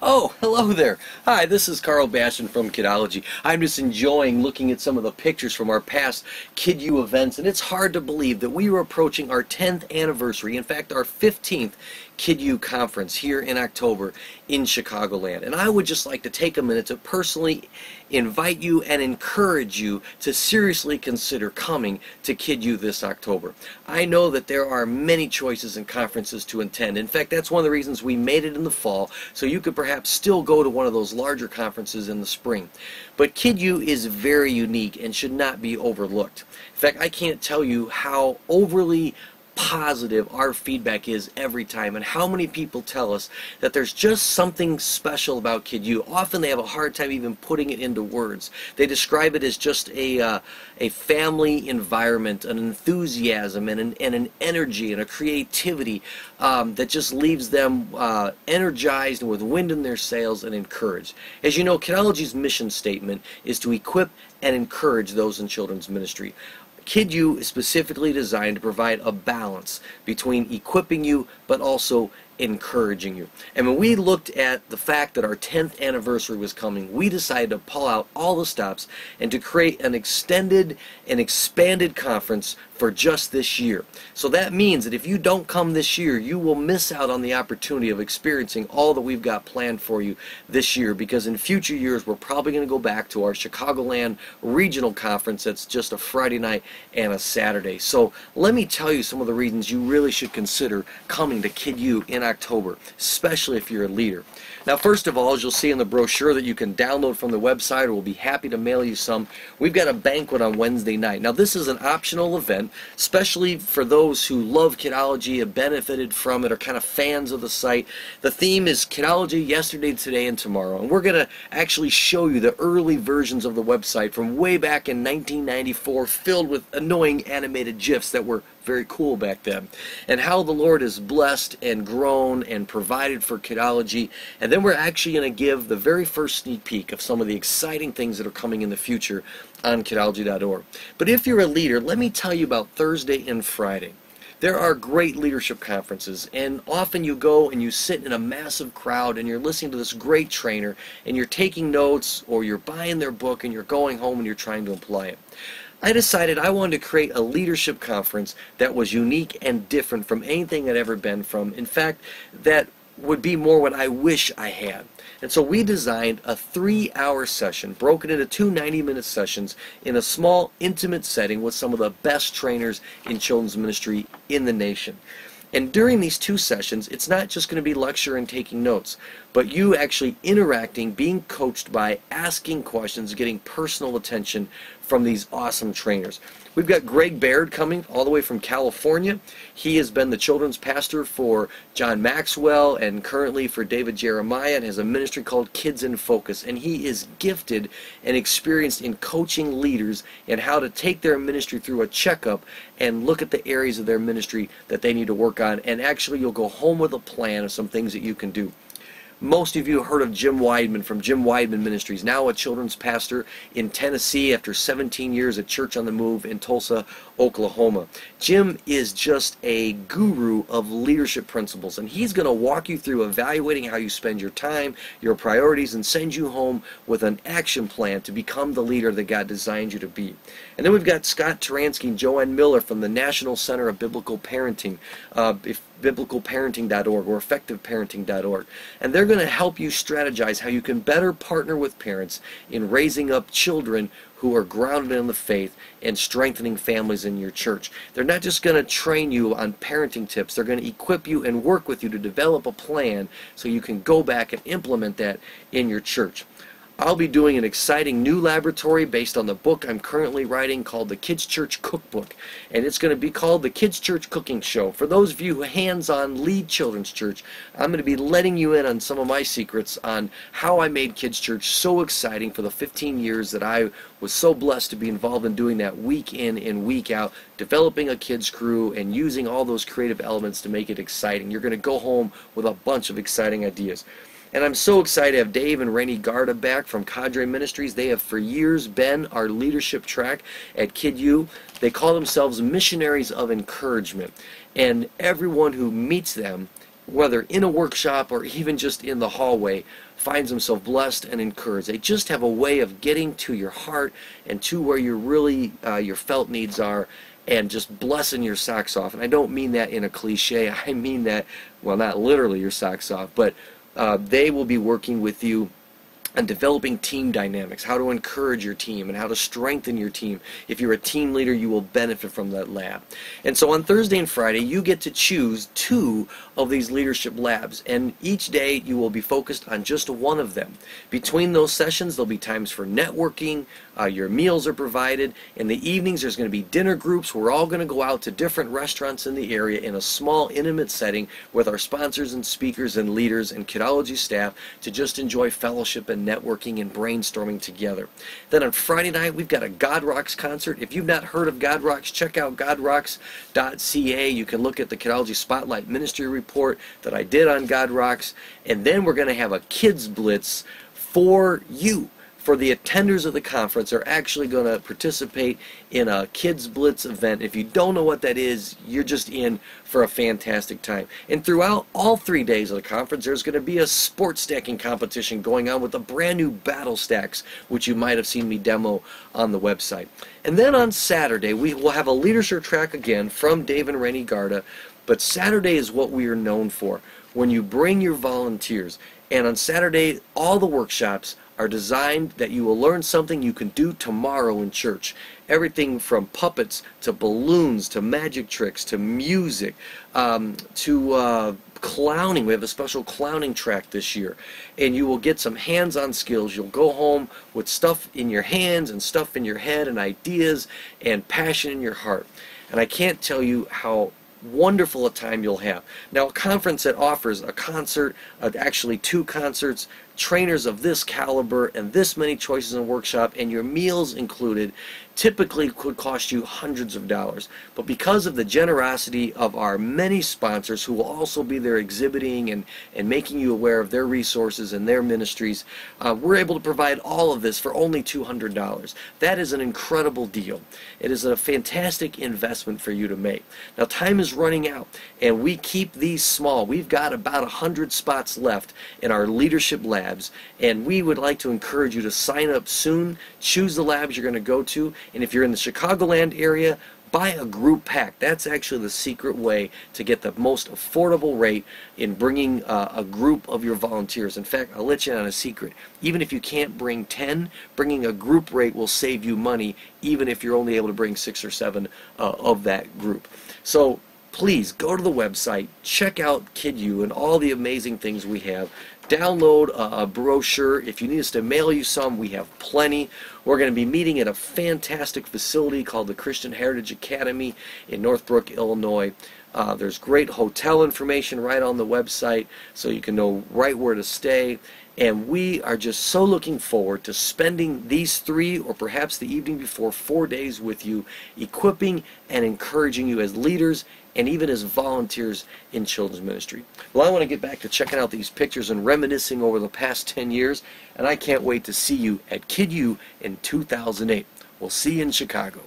Oh, hello there. Hi, this is Karl Bastian from Kidology. I'm just enjoying looking at some of the pictures from our past KidU events, and it's hard to believe that we were approaching our 10th anniversary, in fact our 15th KidU conference here in October in Chicagoland. And I would just like to take a minute to personally invite you and encourage you to seriously consider coming to KidU this October. I know that there are many choices and conferences to attend. In fact, that's one of the reasons we made it in the fall, so you could perhaps still go to one of those larger conferences in the spring. But KidU is very unique and should not be overlooked. In fact, I can't tell you how overly positive our feedback is every time, and how many people tell us that there's just something special about KidU. Often they have a hard time even putting it into words. They describe it as just a family environment, an enthusiasm, and an energy and a creativity that just leaves them energized and with wind in their sails and encouraged. As you know, Kidology's mission statement is to equip and encourage those in children's ministry. KidU is specifically designed to provide a balance between equipping you but also encouraging you. And when we looked at the fact that our 10th anniversary was coming, we decided to pull out all the stops and to create an extended and expanded conference for just this year. So that means that if you don't come this year, you will miss out on the opportunity of experiencing all that we've got planned for you this year, because in future years we're probably going to go back to our Chicagoland regional conference that's just a Friday night and a Saturday. So let me tell you some of the reasons you really should consider coming to KidU in October, especially if you're a leader. Now, first of all, as you'll see in the brochure that you can download from the website, or we'll be happy to mail you some, we've got a banquet on Wednesday night. Now, this is an optional event, especially for those who love Kidology, have benefited from it, are kind of fans of the site. The theme is Kidology yesterday, today, and tomorrow. And we're going to actually show you the early versions of the website from way back in 1994, filled with annoying animated GIFs that were very cool back then, and how the Lord has blessed and grown and provided for Kidology. And then we're actually going to give the very first sneak peek of some of the exciting things that are coming in the future on kidology.org. But if you're a leader, let me tell you about Thursday and Friday. There are great leadership conferences, and often you go and you sit in a massive crowd and you're listening to this great trainer and you're taking notes, or you're buying their book and you're going home and you're trying to apply it. I decided I wanted to create a leadership conference that was unique and different from anything I'd ever been from. In fact, that would be more what I wish I had. And so we designed a 3-hour session broken into two 90-minute sessions in a small, intimate setting with some of the best trainers in children's ministry in the nation. And during these two sessions, it's not just going to be lecture and taking notes, but you actually interacting, being coached by, asking questions, getting personal attention from these awesome trainers. We've got Greg Baird coming all the way from California. He has been the children's pastor for John Maxwell and currently for David Jeremiah, and has a ministry called Kids in Focus. And he is gifted and experienced in coaching leaders and how to take their ministry through a checkup and look at the areas of their ministry that they need to work on. And actually you'll go home with a plan of some things that you can do. Most of you have heard of Jim Weidman from Jim Weidman Ministries, now a children's pastor in Tennessee after 17 years at Church on the Move in Tulsa, Oklahoma. Jim is just a guru of leadership principles, and he's going to walk you through evaluating how you spend your time, your priorities, and send you home with an action plan to become the leader that God designed you to be. And then we've got Scott Taransky and Joanne Miller from the National Center of Biblical Parenting, biblicalparenting.org or effectiveparenting.org. And they're going to help you strategize how you can better partner with parents in raising up children who are grounded in the faith and strengthening families in your church. They're not just going to train you on parenting tips. They're going to equip you and work with you to develop a plan so you can go back and implement that in your church. I'll be doing an exciting new laboratory based on the book I'm currently writing called the Kids Church Cookbook. And it's going to be called the Kids Church Cooking Show. For those of you who hands-on lead children's church, I'm going to be letting you in on some of my secrets on how I made Kids Church so exciting for the 15 years that I was so blessed to be involved in doing that week in and week out, developing a kids crew and using all those creative elements to make it exciting. You're going to go home with a bunch of exciting ideas. And I'm so excited to have Dave and Rainey Garda back from Cadre Ministries. They have for years been our leadership track at KidU. They call themselves missionaries of encouragement. And everyone who meets them whether in a workshop or even just in the hallway, finds himself blessed and encouraged. They just have a way of getting to your heart and to where your felt needs are, and just blessing your socks off. And I don't mean that in a cliche. I mean that, well, not literally your socks off, but they will be working with you on developing team dynamics, how to encourage your team and how to strengthen your team. If you're a team leader, you will benefit from that lab. And so on Thursday and Friday, you get to choose 2 of these leadership labs, and each day you will be focused on just one of them. Between those sessions, there'll be times for networking, your meals are provided. In the evenings, there's going to be dinner groups. We're all going to go out to different restaurants in the area in a small, intimate setting with our sponsors and speakers and leaders and Kidology staff to just enjoy fellowship and networking and brainstorming together. Then on Friday night, we've got a God Rocks concert. If you've not heard of God Rocks, check out godrocks.ca. You can look at the Kidology Spotlight Ministry Report that I did on God Rocks. And then we're going to have a Kids Blitz for you. For the attenders of the conference are actually going to participate in a Kids Blitz event. If you don't know what that is, you're just in for a fantastic time. And throughout all 3 days of the conference, there's going to be a sports stacking competition going on with the brand new battle stacks, which you might have seen me demo on the website. And then on Saturday, we will have a leadership track again from Dave and Rennie Garda. But Saturday is what we are known for, when you bring your volunteers. And on Saturday, all the workshops are designed that you will learn something you can do tomorrow in church. Everything from puppets to balloons to magic tricks to music to clowning. We have a special clowning track this year. And you will get some hands-on skills. You'll go home with stuff in your hands and stuff in your head and ideas and passion in your heart. And I can't tell you how wonderful a time you'll have. Now, a conference that offers a concert, actually 2 concerts, trainers of this caliber, and this many choices in workshop, and your meals included, typically could cost you hundreds of dollars. But because of the generosity of our many sponsors who will also be there exhibiting and making you aware of their resources and their ministries, we're able to provide all of this for only $200. That is an incredible deal. It is a fantastic investment for you to make. Now, time is running out, and we keep these small. We've got about 100 spots left in our leadership labs, and we would like to encourage you to sign up soon, choose the labs you're going to go to, and if you're in the Chicagoland area, buy a group pack. That's actually the secret way to get the most affordable rate in bringing a group of your volunteers. In fact, I'll let you in on a secret. Even if you can't bring 10, bringing a group rate will save you money, even if you're only able to bring 6 or 7 of that group. So please go to the website, check out KidU and all the amazing things we have. Download a brochure. If you need us to mail you some, we have plenty. We're going to be meeting at a fantastic facility called the Christian Heritage Academy in Northbrook, Illinois. There's great hotel information right on the website, so you can know right where to stay. And we are just so looking forward to spending these 3 or perhaps the evening before 4 days with you, equipping and encouraging you as leaders and even as volunteers in children's ministry. Well, I want to get back to checking out these pictures and reminiscing over the past 10 years, and I can't wait to see you at KidU in 2008. We'll see you in Chicago.